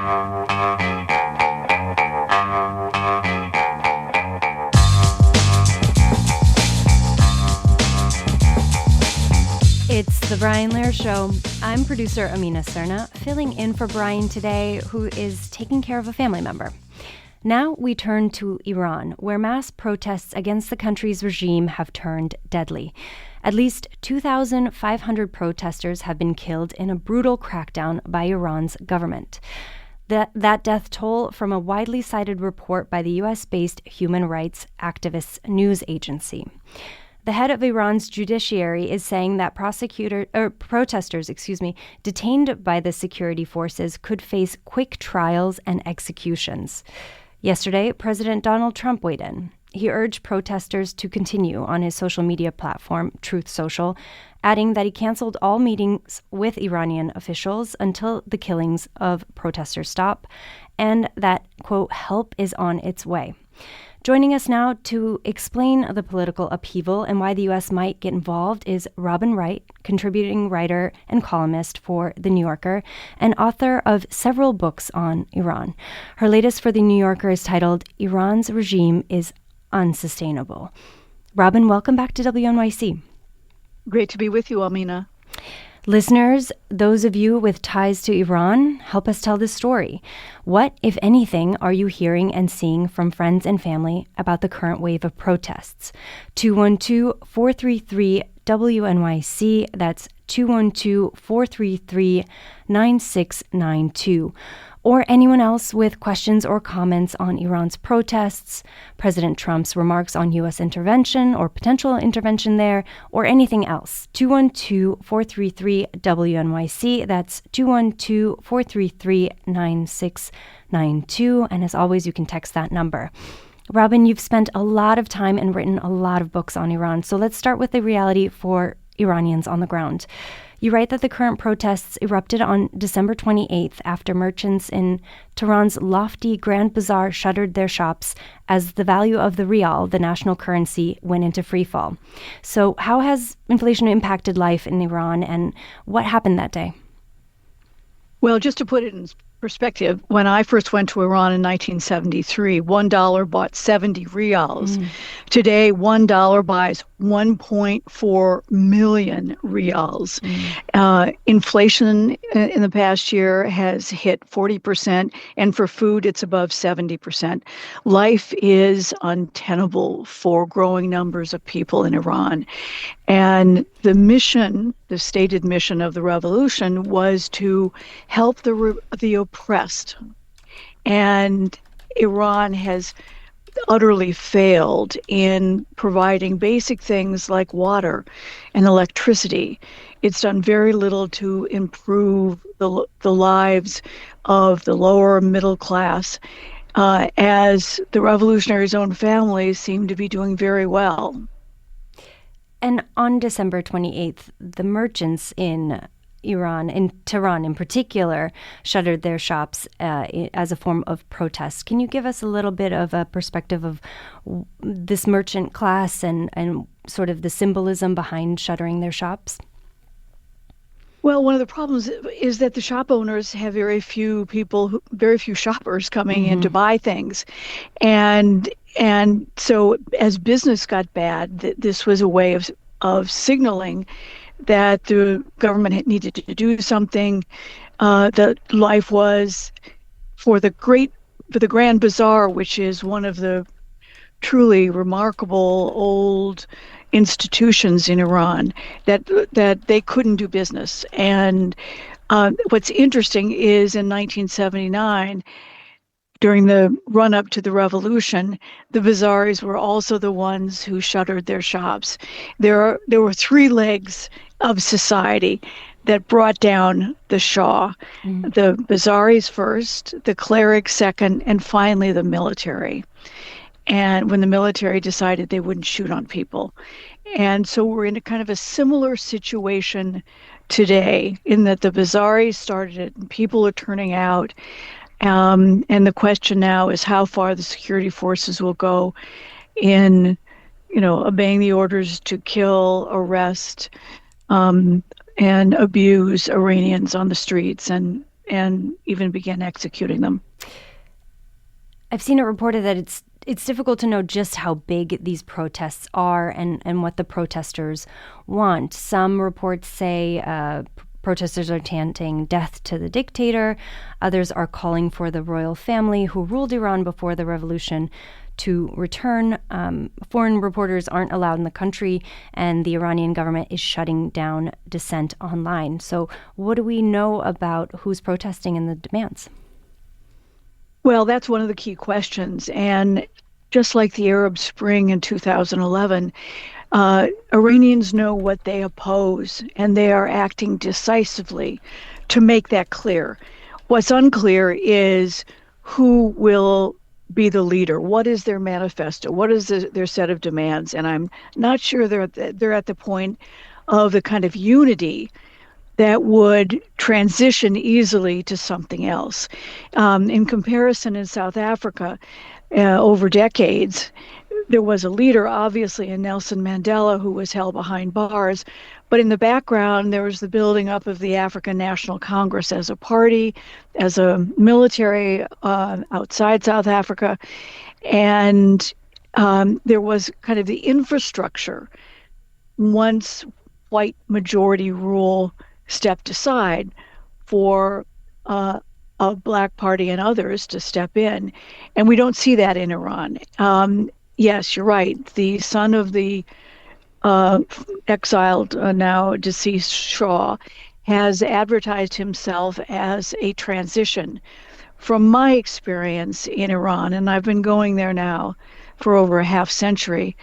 It's the Brian Lehrer Show. I'm producer Amina Serna, filling in for Brian today, who is taking care of a family member. Now we turn to Iran, where mass protests against the country's regime have turned deadly. At least 2,500 protesters have been killed in a brutal crackdown by Iran's government. That death toll from a widely cited report by the U.S.-based human rights activists news agency. The head of Iran's judiciary is saying that protesters, detained by the security forces could face quick trials and executions. Yesterday, President Donald Trump weighed in. He urged protesters to continue on his social media platform, Truth Social, adding that he canceled all meetings with Iranian officials until the killings of protesters stop, and that, quote, help is on its way. Joining us now to explain the political upheaval and why the U.S. might get involved is Robin Wright, contributing writer and columnist for The New Yorker and author of several books on Iran. Her latest for The New Yorker is titled Iran's Regime is Unsustainable. Robin, welcome back to WNYC. Great to be with you, Amina. Listeners, those of you with ties to Iran, help us tell this story. What, if anything, are you hearing and seeing from friends and family about the current wave of protests? 212-433-WNYC, that's 212-433-9692. Or anyone else with questions or comments on Iran's protests, President Trump's remarks on U.S. intervention or potential intervention there, or anything else. 212-433-WNYC. That's 212-433-9692. And as always, you can text that number. Robin, you've spent a lot of time and written a lot of books on Iran. So let's start with the reality for Iranians on the ground. You write that the current protests erupted on December 28th after merchants in Tehran's lofty Grand Bazaar shuttered their shops as the value of the rial, the national currency, went into freefall. So how has inflation impacted life in Iran, and what happened that day? Well, just to put it in perspective, when I first went to Iran in 1973, $1 bought 70 rials. Today, $1 buys 1.4 million rials. Inflation in the past year has hit 40%, and for food, it's above 70%. Life is untenable for growing numbers of people in Iran. And the mission, the stated mission of the revolution, was to help the oppressed. And Iran has utterly failed in providing basic things like water and electricity. It's done very little to improve the lives of the lower middle class, as the revolutionaries' own families seem to be doing very well. And on December 28th, the merchants in Iran, in Tehran in particular, shuttered their shops as a form of protest. Can you give us a little bit of a perspective of this merchant class and sort of the symbolism behind shuttering their shops? Well, one of the problems is that the shop owners have very few shoppers coming in to buy things. And so as business got bad, this was a way of signaling that the government needed to do something. That life was for the Grand Bazaar, which is one of the truly remarkable old institutions in Iran, that they couldn't do business. And what's interesting is in 1979, during the run-up to the revolution, the Bazaris were also the ones who shuttered their shops. There were three legs of society that brought down the Shah. The Bazaris first, the clerics second, and finally the military. And when the military decided they wouldn't shoot on people. And so we're in a kind of a similar situation today, in that the Bazaris started it and people are turning out. And the question now is how far the security forces will go in, obeying the orders to kill, arrest, and abuse Iranians on the streets. And and even began executing them. I've seen it reported that it's difficult to know just how big these protests are and what the protesters want. Some reports say protesters are chanting death to the dictator. Others are calling for the royal family who ruled Iran before the revolution to return. Foreign reporters aren't allowed in the country, and the Iranian government is shutting down dissent online. So what do we know about who's protesting and the demands? Well, that's one of the key questions. And just like the Arab Spring in 2011, Iranians know what they oppose, and they are acting decisively to make that clear. What's unclear is who will be the leader. What is their manifesto? What is their set of demands? And I'm not sure they're at the point of the kind of unity that would transition easily to something else. In comparison, in South Africa, over decades, there was a leader, obviously, in Nelson Mandela, who was held behind bars. But in the background, there was the building up of the African National Congress as a party, as a military outside South Africa. And there was kind of the infrastructure once white majority rule stepped aside for a black party and others to step in. And we don't see that in Iran. Yes, you're right. The son of the exiled, now deceased Shah has advertised himself as a transition. From my experience in Iran, and I've been going there now for over a half century,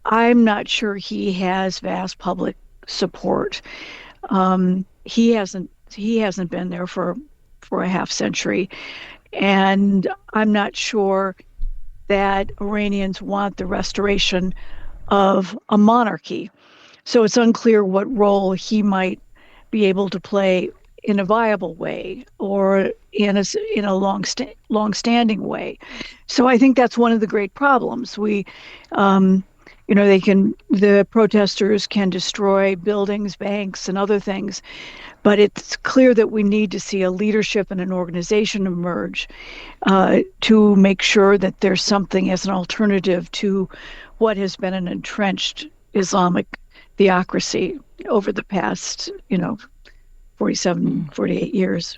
I'm not sure he has vast public support. He hasn't been there for a half century, and I'm not sure that Iranians want the restoration of a monarchy. So it's unclear what role he might be able to play in a viable way or in a long-standing way. So I think that's one of the great problems. The protesters can destroy buildings, banks, and other things, but it's clear that we need to see a leadership and an organization emerge to make sure that there's something as an alternative to what has been an entrenched Islamic theocracy over the past, 48 years.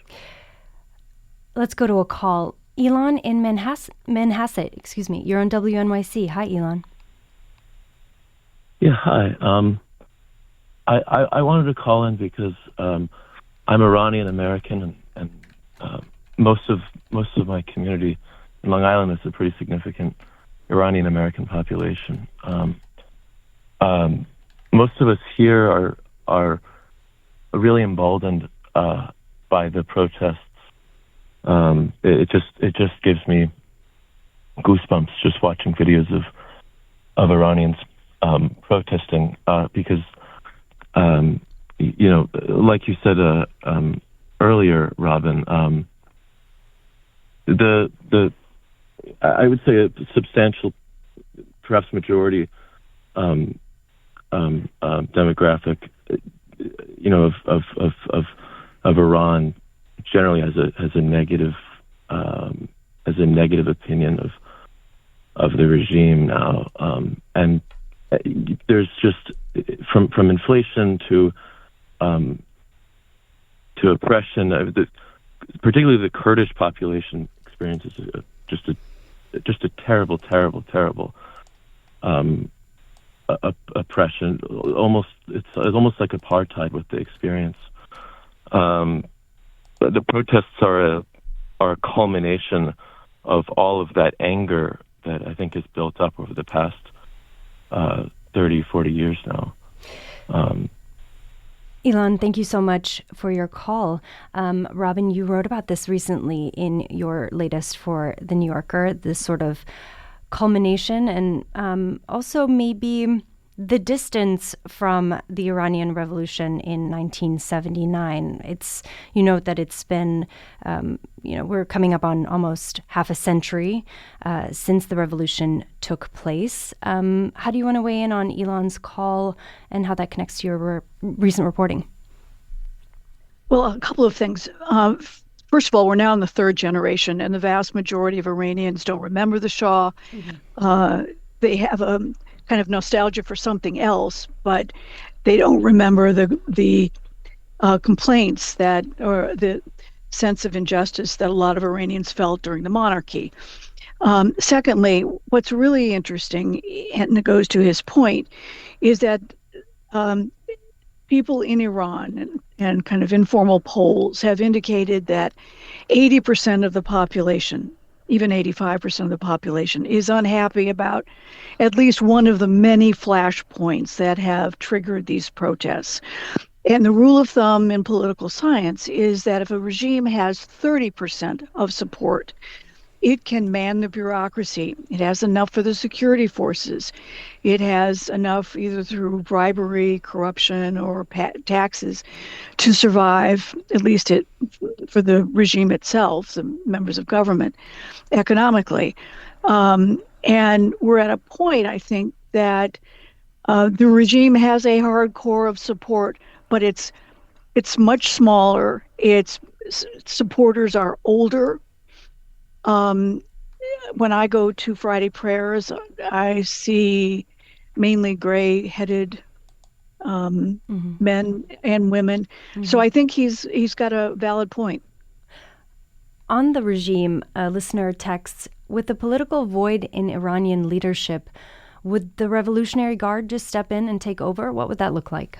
Let's go to a call. Elon in Manhasset, you're on WNYC. Hi, Elon. Yeah, hi. I wanted to call in because I'm Iranian American, and most of my community in Long Island is a pretty significant Iranian American population. Most of us here are really emboldened by the protests. It just gives me goosebumps just watching videos of Iranians protesting because like you said earlier, Robin, I would say a substantial, perhaps majority demographic, of Iran generally has a negative opinion of the regime now, and there's just from inflation to oppression, particularly the Kurdish population experiences just a terrible oppression. It's almost like apartheid what they experience. The protests are a culmination of all of that anger that I think has built up over the past 30, 40 years now. Elon, thank you so much for your call. Robin, you wrote about this recently in your latest for The New Yorker, this sort of culmination and also maybe the distance from the Iranian Revolution in 1979. You note that it's been, we're coming up on almost half a century since the revolution took place. How do you want to weigh in on Elon's call and how that connects to your recent reporting? Well, a couple of things. first of all, we're now in the third generation, and the vast majority of Iranians don't remember the Shah. They have a kind of nostalgia for something else, but they don't remember the complaints that, or the sense of injustice that a lot of Iranians felt during the monarchy. Secondly, what's really interesting, and it goes to his point, is that people in Iran and kind of informal polls have indicated that 80% of the population, even 85% of the population, is unhappy about at least one of the many flashpoints that have triggered these protests. And the rule of thumb in political science is that if a regime has 30% of support, it can man the bureaucracy. It has enough for the security forces. It has enough either through bribery, corruption, or taxes to survive, at least for the regime itself, the members of government, economically. And we're at a point, I think, that the regime has a hard core of support, but it's much smaller. Its supporters are older. When I go to Friday prayers, I see mainly gray-headed men and women. So I think he's got a valid point. On the regime, a listener texts, with the political void in Iranian leadership, would the Revolutionary Guard just step in and take over? What would that look like?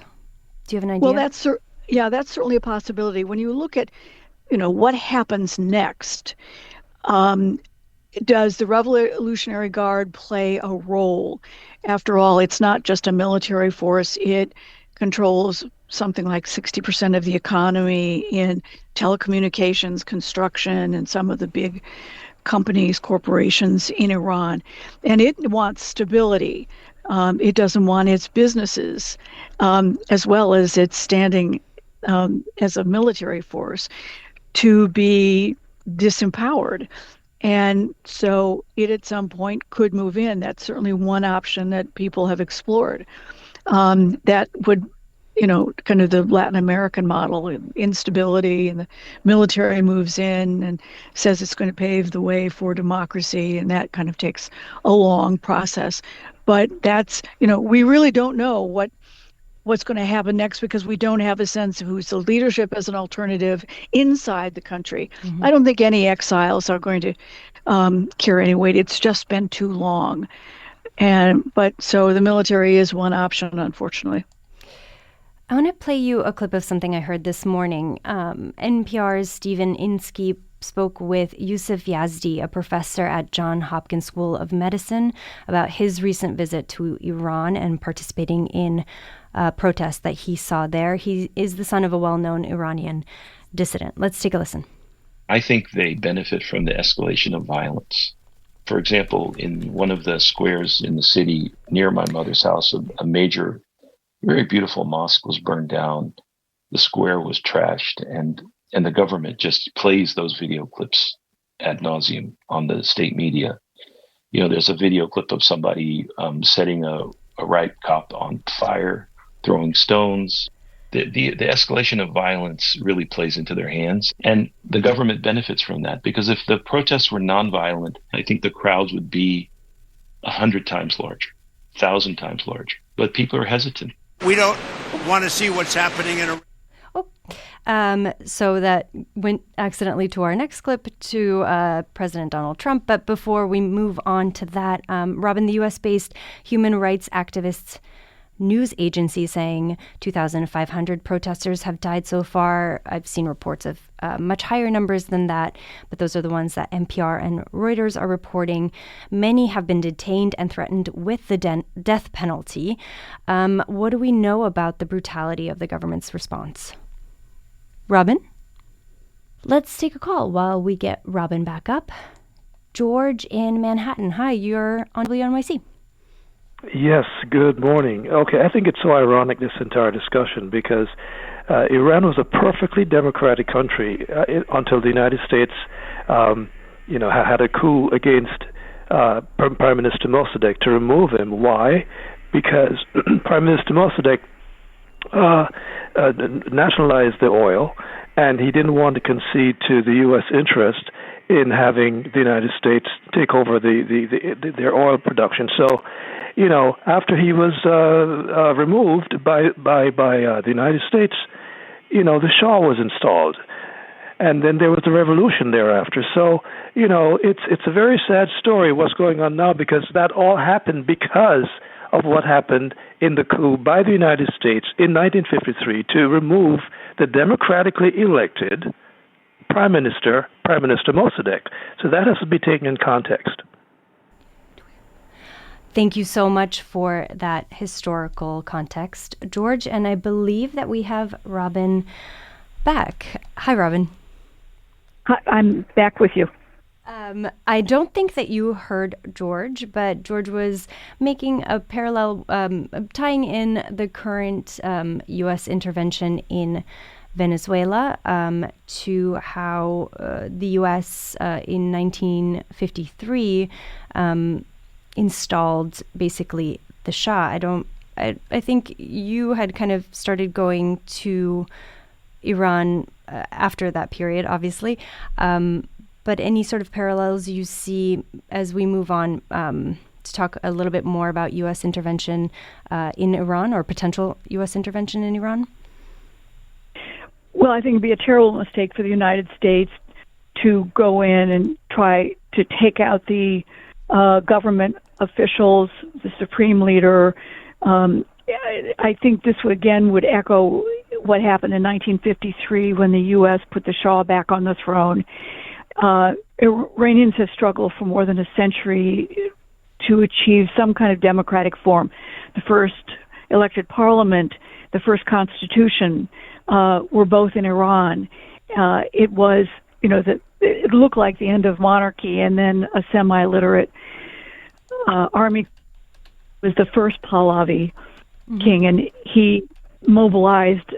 Do you have an idea? Well, that's certainly a possibility. When you look at, what happens next, does the Revolutionary Guard play a role? After all, it's not just a military force. It controls something like 60% of the economy in telecommunications, construction, and some of the big companies, corporations in Iran. And it wants stability. It doesn't want its businesses, as well as its standing as a military force, to be disempowered. And so it at some point could move in. That's certainly one option that people have explored. That would, kind of the Latin American model, instability, and the military moves in and says it's going to pave the way for democracy, and that kind of takes a long process. But that's, we really don't know what's going to happen next, because we don't have a sense of who's the leadership as an alternative inside the country. I don't think any exiles are going to carry any weight. It's just been too long. But so the military is one option, unfortunately. I want to play you a clip of something I heard this morning. NPR's Stephen Inskeep spoke with Yusuf Yazdi, a professor at Johns Hopkins School of Medicine, about his recent visit to Iran and participating in protests that he saw there. He is the son of a well-known Iranian dissident. Let's take a listen. I think they benefit from the escalation of violence. For example, in one of the squares in the city near my mother's house, a major, very beautiful mosque was burned down. The square was trashed, and the government just plays those video clips ad nauseum on the state media. There's a video clip of somebody setting a Wright cop on fire, throwing stones. The escalation of violence really plays into their hands, and the government benefits from that, because if the protests were nonviolent, I think the crowds would be 100 times larger, 1,000 times larger. But people are hesitant. We don't want to see what's happening in Iran. So that went accidentally to our next clip, to President Donald Trump. But before we move on to that, Robin, the U.S.-based human rights activists news agency saying 2,500 protesters have died so far. I've seen reports of much higher numbers than that, but those are the ones that NPR and Reuters are reporting. Many have been detained and threatened with the death penalty. What do we know about the brutality of the government's response? Robin? Let's take a call while we get Robin back up. George in Manhattan. Hi, you're on WNYC. Yes, good morning. Okay, I think it's so ironic, this entire discussion, because Iran was a perfectly democratic country until the United States, had a coup against Prime Minister Mossadegh to remove him. Why? Because Prime Minister Mossadegh nationalized the oil and he didn't want to concede to the U.S. interest in having the United States take over their oil production. So, after he was removed by the United States, the Shah was installed. And then there was the revolution thereafter. So, it's a very sad story what's going on now, because that all happened because of what happened in the coup by the United States in 1953 to remove the democratically elected Prime Minister Mossadegh. So that has to be taken in context. Thank you so much for that historical context, George. And I believe that we have Robin back. Hi, Robin. Hi, I'm back with you. I don't think that you heard George, but George was making a parallel, tying in the current U.S. intervention in Venezuela to how the U.S. In 1953 installed basically the Shah. I think you had kind of started going to Iran after that period, obviously. But any sort of parallels you see as we move on to talk a little bit more about U.S. intervention in Iran, or potential U.S. intervention in Iran? Well, I think it'd be a terrible mistake for the United States to go in and try to take out the government officials, the supreme leader. I think this would echo what happened in 1953 when the U.S. put the Shah back on the throne. Iranians have struggled for more than a century to achieve some kind of democratic form. The first elected parliament, the first constitution, were both in Iran. It was, it looked like the end of monarchy, and then a semi-literate army was the first Pahlavi king, and he mobilized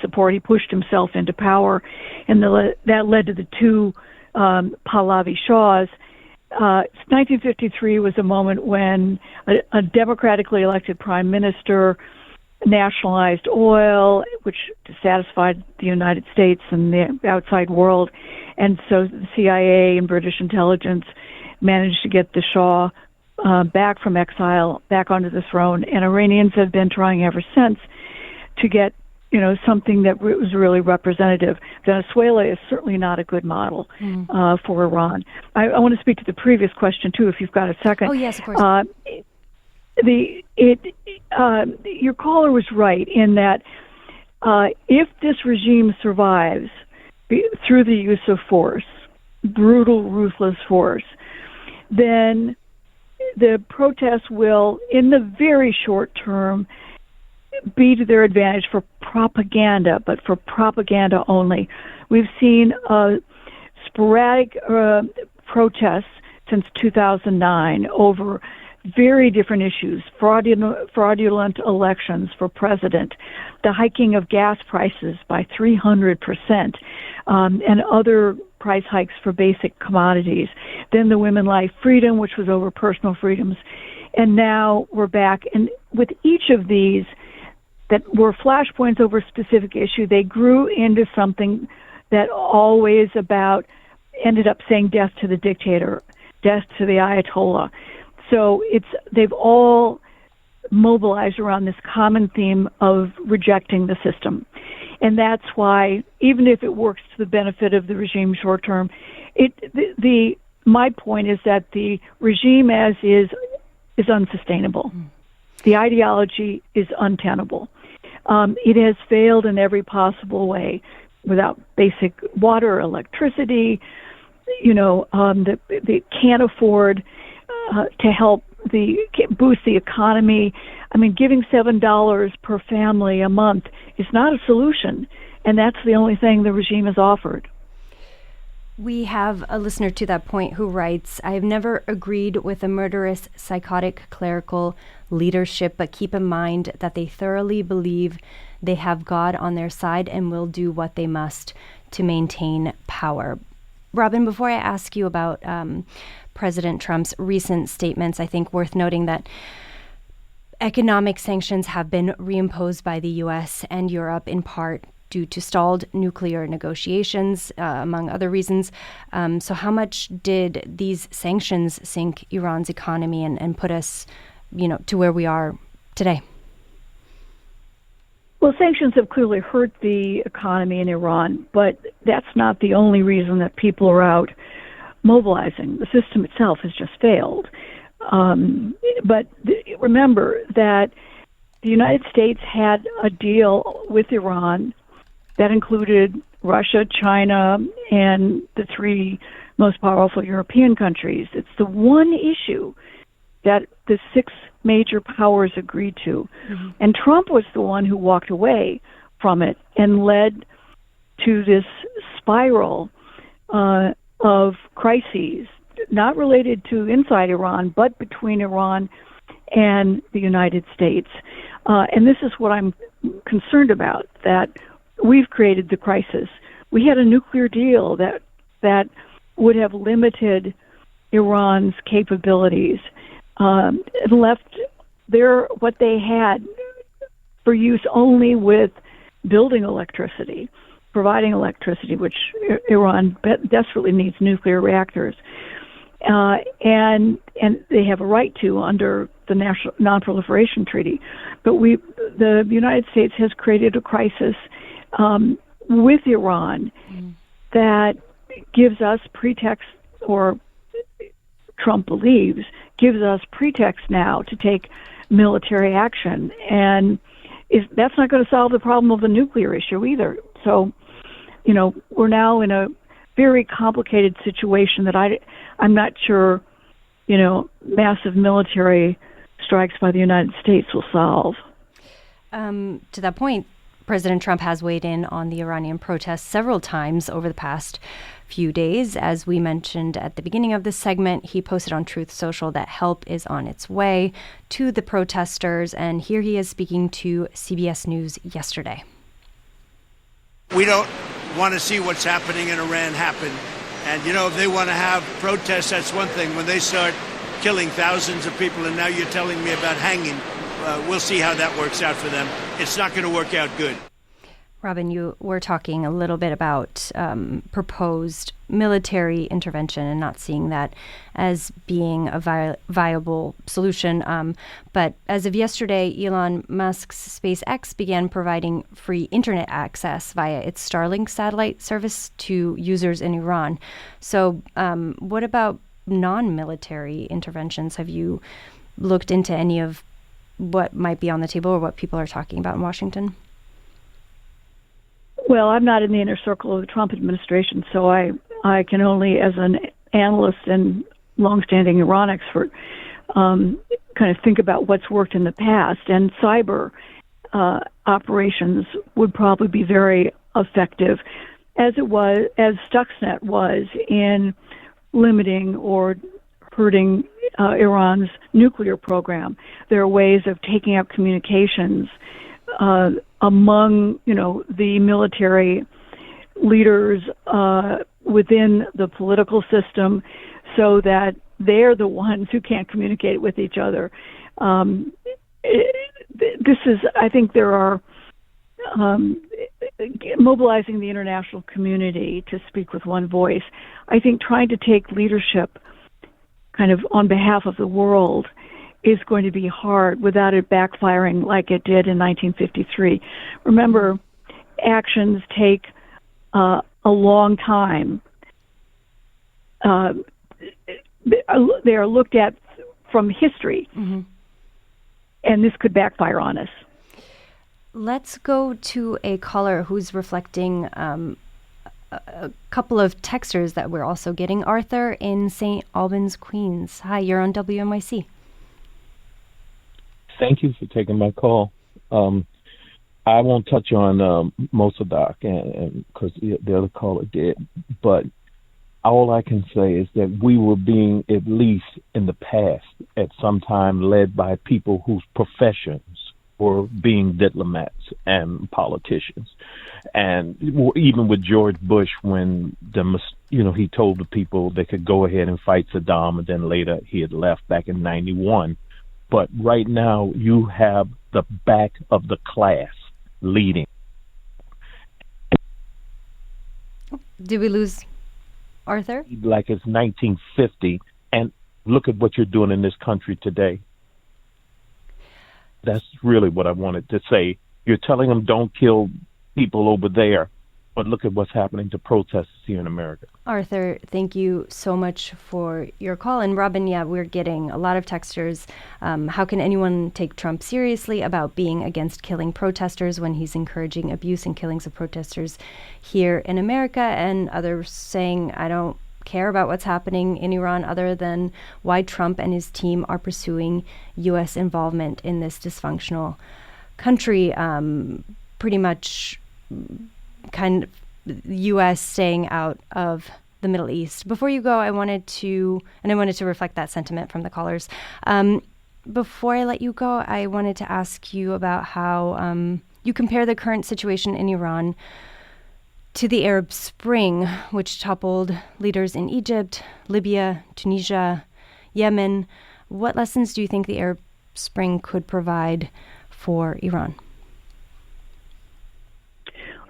support. He pushed himself into power, and that led to the two Pahlavi Shahs. 1953 was a moment when a democratically elected prime minister nationalized oil, which satisfied the United States and the outside world. And so the CIA and British intelligence managed to get the Shah back from exile, back onto the throne. And Iranians have been trying ever since to get something that was really representative. Venezuela is certainly not a good model for Iran. I want to speak to the previous question, too, if you've got a second. Oh, yes, of course. Your caller was right in that if this regime survives through the use of force, brutal, ruthless force, then the protests will, in the very short term, be to their advantage for propaganda, but for propaganda only. We've seen sporadic protests since 2009 over very different issues: fraudulent elections for president, the hiking of gas prices by 300%, and other price hikes for basic commodities. Then the Women Life Freedom, which was over personal freedoms. And now we're back. And with each of these that were flashpoints over a specific issue, they grew into something that always ended up saying death to the dictator, death to the Ayatollah. So they've all mobilized around this common theme of rejecting the system. And that's why, even if it works to the benefit of the regime short term, my point is that the regime as is unsustainable. The ideology is untenable. It has failed in every possible way, without basic water, electricity. They can't afford to help boost the economy. I mean, giving $7 per family a month is not a solution, and that's the only thing the regime has offered. We have a listener to that point who writes, "I have never agreed with the murderous, psychotic, clerical leadership, but keep in mind that they thoroughly believe they have God on their side and will do what they must to maintain power." Robin, before I ask you about President Trump's recent statements, I think worth noting that economic sanctions have been reimposed by the U.S. and Europe in part due to stalled nuclear negotiations, among other reasons. So how much did these sanctions sink Iran's economy and put us, to where we are today? Well, sanctions have clearly hurt the economy in Iran, but that's not the only reason that people are out mobilizing. The system itself has just failed. But remember that the United States had a deal with Iran that included Russia, China, and the three most powerful European countries. It's the one issue that the six major powers agreed to. Mm-hmm. And Trump was the one who walked away from it and led to this spiral of crises, not related to inside Iran, but between Iran and the United States. And this is what I'm concerned about, that we've created the crisis. We had a nuclear deal that would have limited Iran's capabilities, and left what they had for use only with building electricity, providing electricity, which Iran desperately needs nuclear reactors. And they have a right to under the National Non-Proliferation Treaty. But the United States has created a crisis with Iran that gives us pretext, or Trump believes, gives us pretext now to take military action. And that's not going to solve the problem of the nuclear issue either. So, we're now in a very complicated situation that I'm not sure, massive military strikes by the United States will solve. To that point, President Trump has weighed in on the Iranian protests several times over the past few days. As we mentioned at the beginning of this segment, he posted on Truth Social that help is on its way to the protesters. And here he is speaking to CBS News yesterday. We don't want to see what's happening in Iran happen. And, if they want to have protests, that's one thing. When they start killing thousands of people, and now you're telling me about hanging, we'll see how that works out for them. It's not going to work out good. Robin, you were talking a little bit about proposed military intervention and not seeing that as being a viable solution. But as of yesterday, Elon Musk's SpaceX began providing free internet access via its Starlink satellite service to users in Iran. So what about non-military interventions? Have you looked into any of what might be on the table or what people are talking about in Washington? Well, I'm not in the inner circle of the Trump administration, so I can only, as an analyst and longstanding Iran expert, kind of think about what's worked in the past. And cyber operations would probably be very effective, as Stuxnet was in limiting or hurting Iran's nuclear program. There are ways of taking out communications among, the military leaders within the political system, so that they're the ones who can't communicate with each other. I think there are mobilizing the international community to speak with one voice. I think trying to take leadership kind of on behalf of the world is going to be hard without it backfiring like it did in 1953. Remember, actions take a long time. They are looked at from history, and this could backfire on us. Let's go to a caller who's reflecting a couple of texters that we're also getting. Arthur in St. Albans, Queens. Hi, you're on WNYC. Thank you for taking my call. I won't touch on Mossadegh because the other caller did, but all I can say is that we were being, at least in the past, at some time led by people whose professions were being diplomats and politicians. And even with George Bush, when he told the people they could go ahead and fight Saddam, and then later he had left back in 91. But right now you have the back of the class leading. Did we lose Arthur? Like it's 1950, and look at what you're doing in this country today. That's really what I wanted to say. You're telling them don't kill people over there, but look at what's happening to protesters here in America. Arthur, thank you so much for your call. And Robin, yeah, we're getting a lot of texters. How can anyone take Trump seriously about being against killing protesters when he's encouraging abuse and killings of protesters here in America? And others saying, I don't care about what's happening in Iran other than why Trump and his team are pursuing U.S. involvement in this dysfunctional country. Pretty much kind of U.S. staying out of the Middle East. Before you go, I wanted to reflect that sentiment from the callers. Before I let you go, I wanted to ask you about how you compare the current situation in Iran to the Arab Spring, which toppled leaders in Egypt, Libya, Tunisia, Yemen. What lessons do you think the Arab Spring could provide for Iran?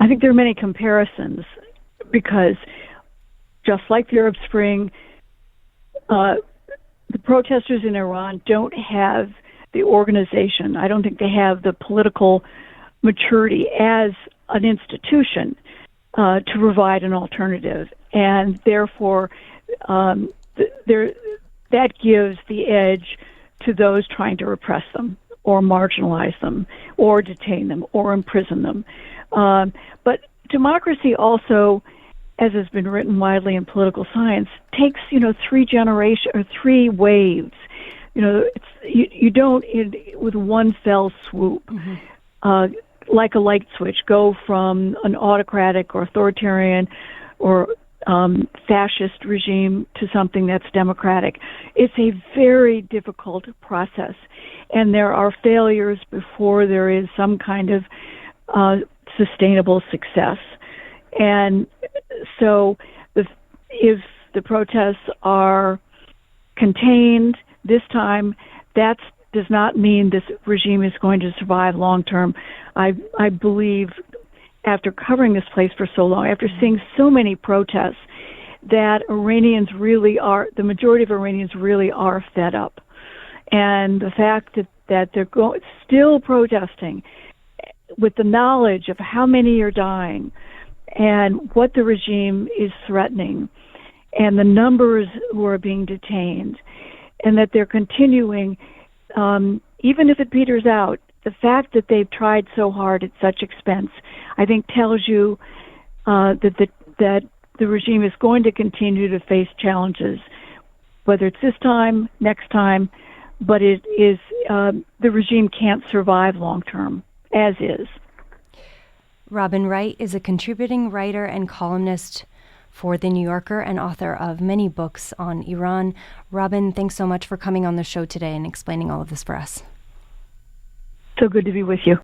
I think there are many comparisons because just like the Arab Spring, the protesters in Iran don't have the organization. I don't think they have the political maturity as an institution to provide an alternative. And therefore, that gives the edge to those trying to repress them or marginalize them or detain them or imprison them. But democracy also, as has been written widely in political science, takes, 3 generations or 3 waves. You don't, with one fell swoop, like a light switch, go from an autocratic or authoritarian or fascist regime to something that's democratic. It's a very difficult process, and there are failures before there is some kind of sustainable success. And so if the protests are contained this time, that does not mean this regime is going to survive long term. I believe, after covering this place for so long, after seeing so many protests, that the majority of Iranians really are fed up. And the fact that they're still protesting with the knowledge of how many are dying and what the regime is threatening and the numbers who are being detained, and that they're continuing, even if it peters out, the fact that they've tried so hard at such expense, I think tells you that the regime is going to continue to face challenges, whether it's this time, next time, but the regime can't survive long term, as is. Robin Wright is a contributing writer and columnist for The New Yorker and author of many books on Iran. Robin, thanks so much for coming on the show today and explaining all of this for us. So good to be with you.